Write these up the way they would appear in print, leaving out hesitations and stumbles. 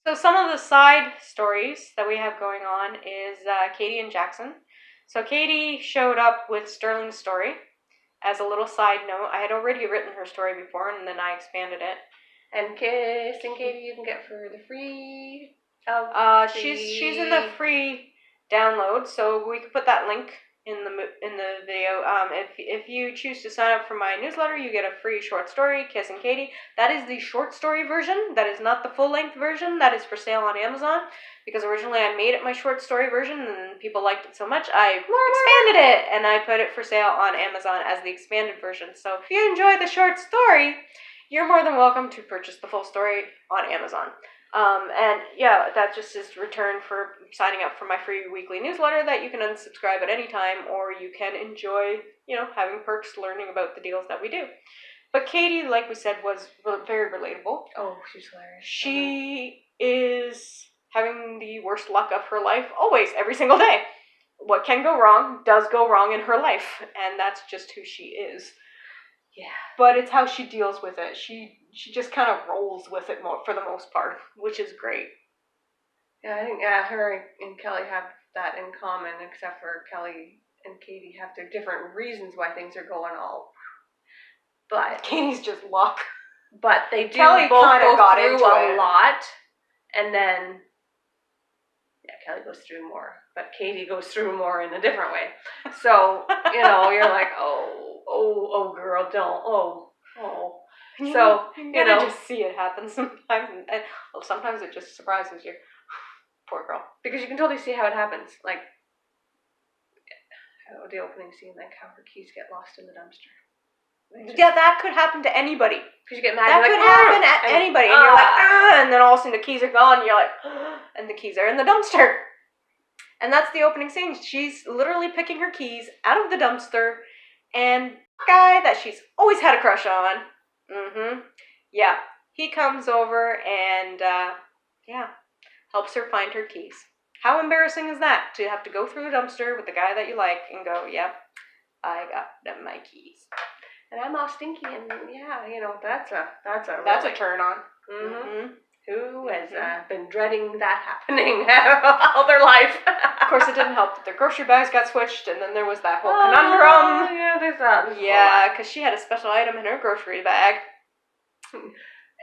So some of the side stories that we have going on is Katie and Jackson. So Katie showed up with Sterling's story as a little side note. I had already written her story before, and then I expanded it. And Kiss and Katie you can get for the free. She's in the free download, so we could put that link in the video. If you choose to sign up for my newsletter, you get a free short story, Kiss and Katie. That is the short story version. That is not the full-length version. That is for sale on Amazon, because originally I made it my short story version and people liked it so much I expanded it and I put it for sale on Amazon as the expanded version. So if you enjoy the short story, you're more than welcome to purchase the full story on Amazon. And yeah, that just is return for signing up for my free weekly newsletter that you can unsubscribe at any time, or you can enjoy, having perks, learning about the deals that we do. But Katie, like we said, was very relatable. Oh, she's hilarious. She is having the worst luck of her life always, every single day. What can go wrong does go wrong in her life, and that's just who she is. Yeah. But it's how she deals with it. She just kind of rolls with it for the most part, which is great. Yeah, I think her and Kelly have that in common, except for Kelly and Katie have their different reasons why things are going all. But Katie's just luck. But they do Kelly both go got through into a it. lot, and then Kelly goes through more, but Katie goes through more in a different way. So you're like, oh, girl, don't, oh. So you gotta just see it happen sometimes, and sometimes it just surprises you. Poor girl. Because you can totally see how it happens, like the opening scene, like how her keys get lost in the dumpster. Yeah, that could happen to anybody. Because you get mad. That could happen at anybody, and you're like, and then all of a sudden the keys are gone, and you're like, and the keys are in the dumpster. And that's the opening scene. She's literally picking her keys out of the dumpster, and the guy that she's always had a crush on, yeah, he comes over and, helps her find her keys. How embarrassing is that, to have to go through the dumpster with the guy that you like and go, yep, I got my keys. And I'm all stinky, and that's a turn on. Who has been dreading that happening all their life? Of course, it didn't help that their grocery bags got switched, and then there was that whole conundrum. Yeah, there's that. Yeah, because she had a special item in her grocery bag.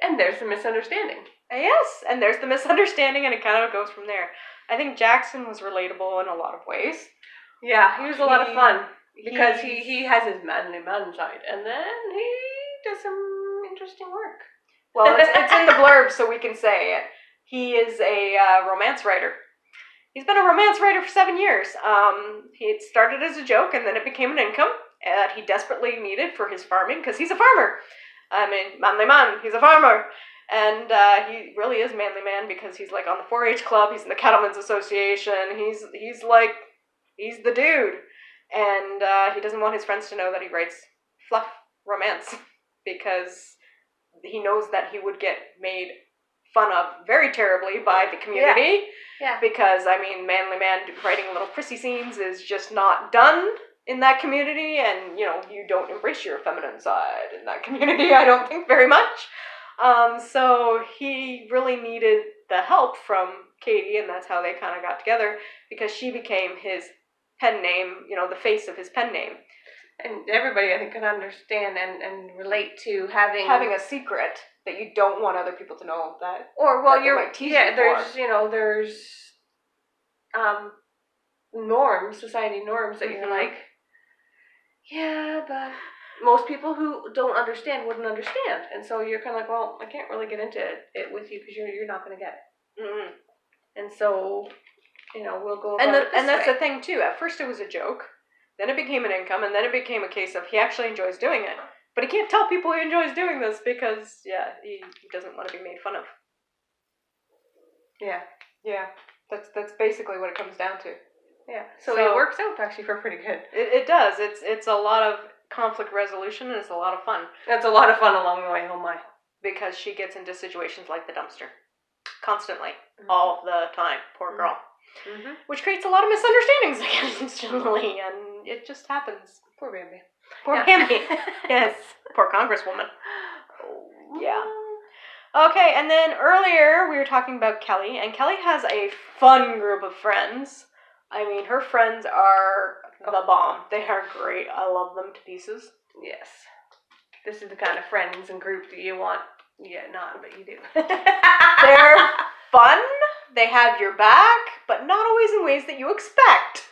And there's the misunderstanding. Yes, and there's the misunderstanding, and it kind of goes from there. I think Jackson was relatable in a lot of ways. Yeah, he was a lot of fun. Because he has his manly man side, and then he does some interesting work. Well, it's in the blurb, so we can say it. He is a romance writer. He's been a romance writer for 7 years. It started as a joke, and then it became an income that he desperately needed for his farming, because he's a farmer. I mean, manly man, he's a farmer. And he really is manly man, because he's like on the 4-H club, he's in the Cattlemen's Association, he's the dude. And he doesn't want his friends to know that he writes fluff romance, because he knows that he would get made fun of very terribly by the community. Yeah. Because, I mean, manly man writing little prissy scenes is just not done in that community, and, you don't embrace your feminine side in that community, I don't think, very much. So he really needed the help from Katie, and that's how they kind of got together, because she became his pen name, the face of his pen name. And everybody, I think, can understand and relate to having a secret that you don't want other people to know that. Or, well, there's norms, society norms that you're like, yeah, but most people who don't understand wouldn't understand. And so you're kind of like, well, I can't really get into it with you because you're not going to get it. Mm-hmm. And so, we'll go about it this and that's way. the thing, too. At first it was a joke. Then it became an income, and then it became a case of he actually enjoys doing it. But he can't tell people he enjoys doing this because, he doesn't want to be made fun of. Yeah. Yeah. That's basically what it comes down to. Yeah. So it works out actually for pretty good. It does. It's a lot of conflict resolution, and it's a lot of fun. That's a lot of fun along the way, oh my. Because she gets into situations like the dumpster. Constantly. Mm-hmm. All the time. Poor girl. Mm-hmm. Which creates a lot of misunderstandings again instantly, and it just happens. Poor Bambi. Poor Bambi. Yes. Poor Congresswoman. Oh, yeah. Okay, and then earlier we were talking about Kelly, and Kelly has a fun group of friends. I mean, her friends are the bomb. They are great. I love them to pieces. Yes. This is the kind of friends and group that you want. Yeah, not, but you do. They're fun. They have your back, but not always in ways that you expect.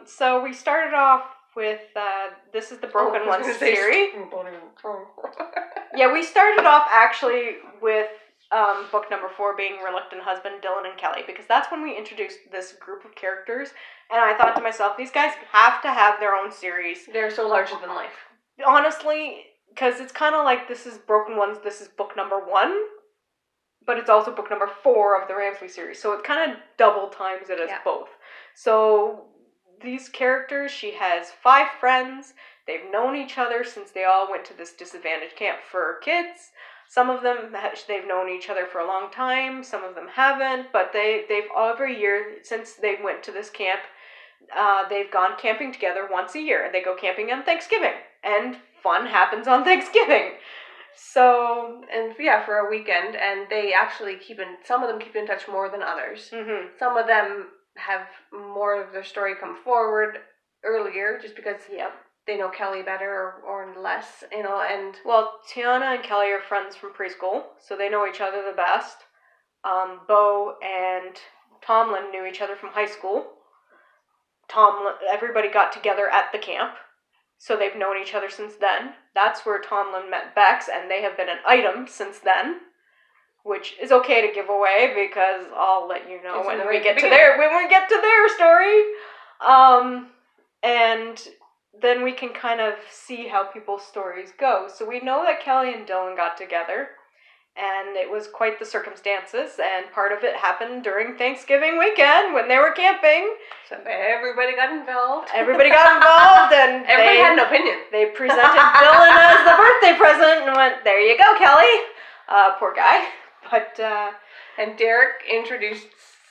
So we started off with, this is the Broken Ones series. Yeah, we started off actually with book number 4 being Reluctant Husband, Dylan and Kelly, because that's when we introduced this group of characters, and I thought to myself, these guys have to have their own series. They're so larger than life. Honestly, because it's kind of like this is Broken Ones, this is book number 1, but it's also book number 4 of the Ramsley series, so it kind of double times it as both. So these characters, she has 5 friends. They've known each other since they all went to this disadvantaged camp for kids. Some of them, they've known each other for a long time. Some of them haven't, but they've every year since they went to this camp, they've gone camping together once a year. They go camping on Thanksgiving, and fun happens on Thanksgiving. So, and yeah, for a weekend, and they actually some of them keep in touch more than others. Mm-hmm. Some of them have more of their story come forward earlier, just because they know Kelly better or less, and... Well, Tiana and Kelly are friends from preschool, so they know each other the best. Bo and Tomlin knew each other from high school. Everybody got together at the camp, so they've known each other since then. That's where Tomlin met Bex, and they have been an item since then, which is okay to give away because I'll let you know when we get to their story. And then we can kind of see how people's stories go. So we know that Kelly and Dylan got together, and it was quite the circumstances, and part of it happened during Thanksgiving weekend when they were camping. So everybody got involved. And everybody had an opinion. They presented Dylan as the birthday present and went, "There you go, Kelly." Poor guy. But, and Derek introduced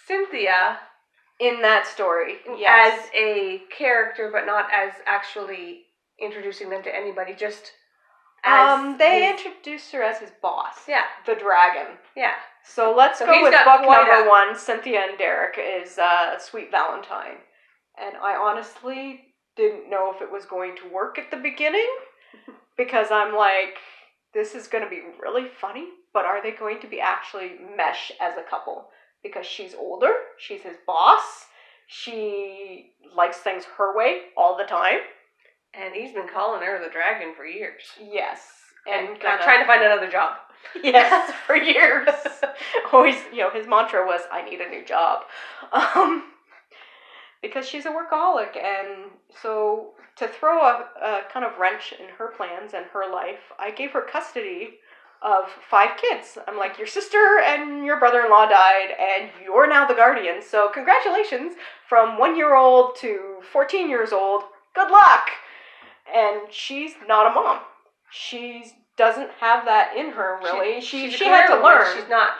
Cynthia in that story, as a character, but not as actually introducing them to anybody, just as they introduced her as his boss. Yeah. The dragon. Yeah. So let's go with book number 1, Cynthia and Derek, is Sweet Valentine. And I honestly didn't know if it was going to work at the beginning, because I'm like, this is going to be really funny, but are they going to be actually mesh as a couple? Because she's older, she's his boss, she likes things her way all the time. And he's been calling her the dragon for years. Yes. And trying to find another job. Yes, for years. Always, his mantra was, I need a new job. Because she's a workaholic, and so to throw a kind of wrench in her plans and her life, I gave her custody of 5 kids. I'm like, your sister and your brother-in-law died, and you're now the guardian, so congratulations, from 1-year-old to 14 years old, good luck! And she's not a mom. She doesn't have that in her, really. She had to learn.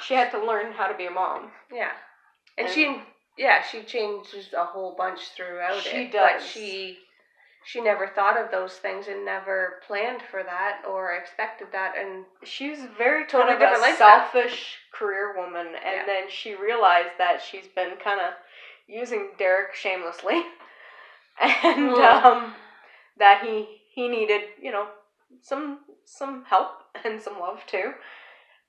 She had to learn how to be a mom. Yeah. And she changes a whole bunch throughout it. She does. But she never thought of those things and never planned for that or expected that. And she's very totally kind of a selfish career woman. And then she realized that she's been kind of using Derek shamelessly. And that he needed, some help and some love too.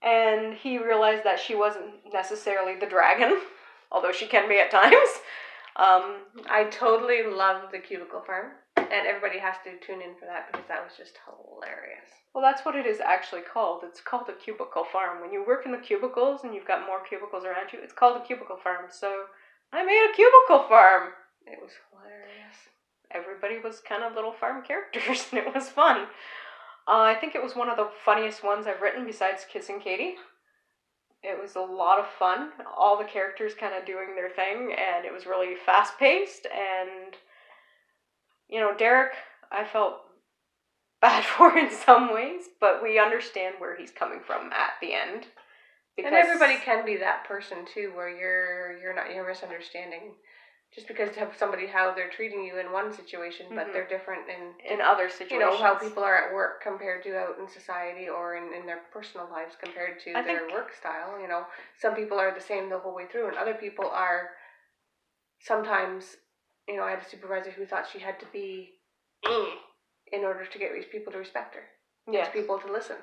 And he realized that she wasn't necessarily the dragon, although she can be at times. I totally love the Cubicle Farm, and everybody has to tune in for that because that was just hilarious. Well, that's what it is actually called. It's called a Cubicle Farm. When you work in the cubicles and you've got more cubicles around you, it's called a Cubicle Farm. So I made a Cubicle Farm. It was hilarious. Everybody was kind of little farm characters, and it was fun. I think it was one of the funniest ones I've written besides Kissing Katie. It was a lot of fun. All the characters kind of doing their thing, and it was really fast-paced. And, Derek, I felt bad for in some ways, but we understand where he's coming from at the end. And everybody can be that person, too, where you're misunderstanding just because to have somebody how they're treating you in one situation, but they're different in other situations. You know, how people are at work compared to out in society or in their personal lives compared to their work style. You know, some people are the same the whole way through, and other people are sometimes, you know, I had a supervisor who thought she had to be in order to get people to respect her. Yes. People to listen.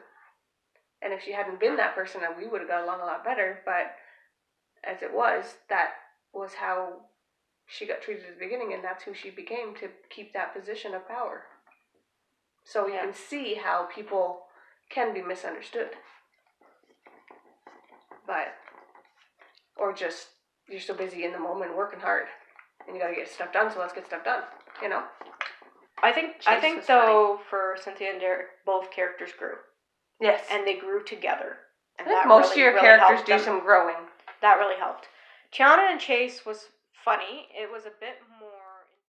And if she hadn't been that person, then we would have got along a lot better. But as it was, that was how she got treated at the beginning, and that's who she became to keep that position of power. So you can see how people can be misunderstood. But, or just, you're so busy in the moment working hard, and you gotta get stuff done, so let's get stuff done, you know? I think though, for Cynthia and Derek, both characters grew. Yes. And they grew together. And that most of your characters do some growing. That really helped. Tiana and Chase was funny. It was a bit more